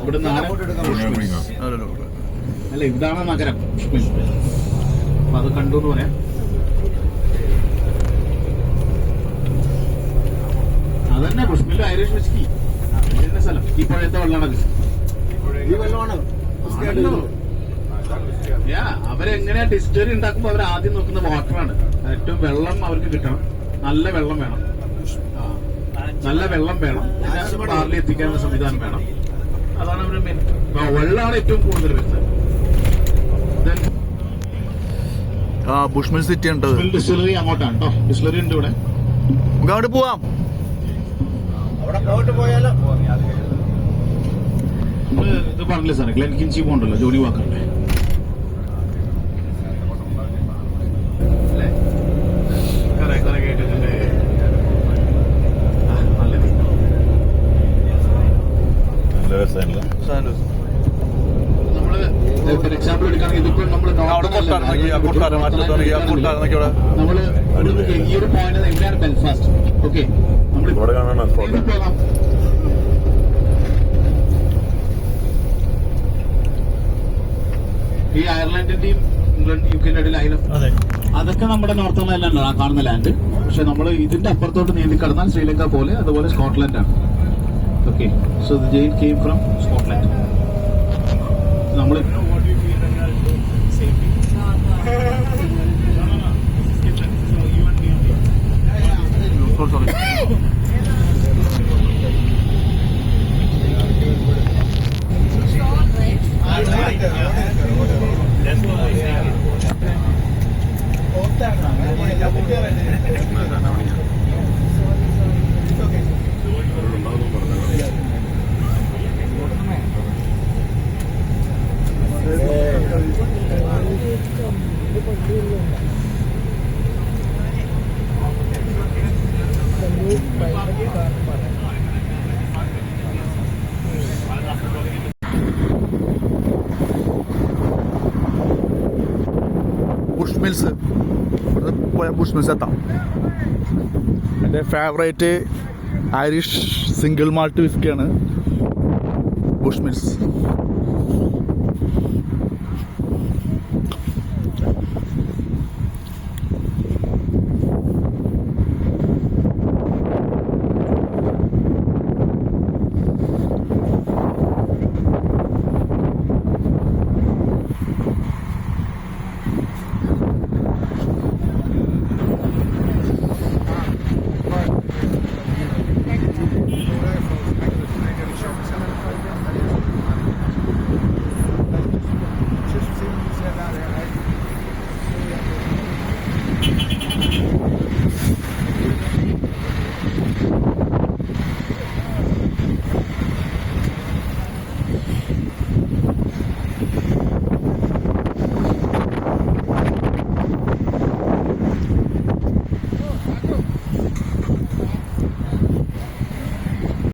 ഇവിടെ അല്ല, ഇതാണ് നഗരം ബുഷ്മിൽ. അപ്പൊ അത് കണ്ടു എന്ന് പറയാം. അതന്നെ ബുഷ്മിൽ ഐറിഷ് വിസ്കി. അതിന്റെ സ്ഥലം ഈ പുഴയത്തെ വെള്ളമാണ്. ഈ വെള്ളമാണ് അവരെങ്ങനെയാ ഡിസ്റ്ററി ഉണ്ടാക്കുമ്പോ അവർ ആദ്യം നോക്കുന്ന വാട്ടറാണ്. ഏറ്റവും വെള്ളം അവർക്ക് കിട്ടണം, നല്ല വെള്ളം വേണം. നല്ല വെള്ളം വേണം, ബാറിൽ എത്തിക്കാനുള്ള സംവിധാനം വേണം. അതാണ് അവരുടെ മെയിൻ. വെള്ളമാണ് ഏറ്റവും കൂടുതൽ വരുന്നത്. ബുഷ്മിൽ സിറ്റി ഉണ്ട്. ഡിസ്റ്റിലറി അങ്ങോട്ടാണ് കേട്ടോ. ഡിസ്റ്റിലറി ഉണ്ട് ഇവിടെ. നമുക്ക് അവിടെ പോവാം. ഇത് പറഞ്ഞില്ലേ സാറേ, ഗ്ലെൻ കിൻസി പോണ്ടല്ലോ, ജോലി വാക്കറിന്റെ. നമ്മള് ഫോർ എക്സാമ്പിൾ എടുക്കുകയാണെങ്കിൽ ഇതിപ്പോ നമ്മള് ഈ ഒരു പോയിന്റ് എവിടെയാണ് ബെൽഫാസ്റ്റ്. ഓക്കെ, നമ്മൾ പോകാം. ഈ അയർലൻഡിന്റെയും ഇംഗ്ലണ്ട് യുകെന്റെ ഇടയിൽ അതൊക്കെ നമ്മുടെ നോർത്തേൺ ഐലൻഡാണ് ആ കാണുന്ന ലാൻഡ്. പക്ഷെ നമ്മൾ ഇതിന്റെ അപ്പുറത്തോട്ട് നീന്തി കടന്നാൽ ശ്രീലങ്ക പോലെ, അതുപോലെ സ്കോട്ട്ലൻഡ് ആണ്. Okay, so the Jane came from Scotland. നമ്മൾ ബുഷ്മിൽസ്, ഇവിടെ പോയാൽ ബുഷ്മിൽസ് എത്താം. എൻ്റെ ഫേവറേറ്റ് ഐറിഷ് സിംഗിൾ മാൾട്ട് വിസ്കിയാണ് ബുഷ്മിൽസ്.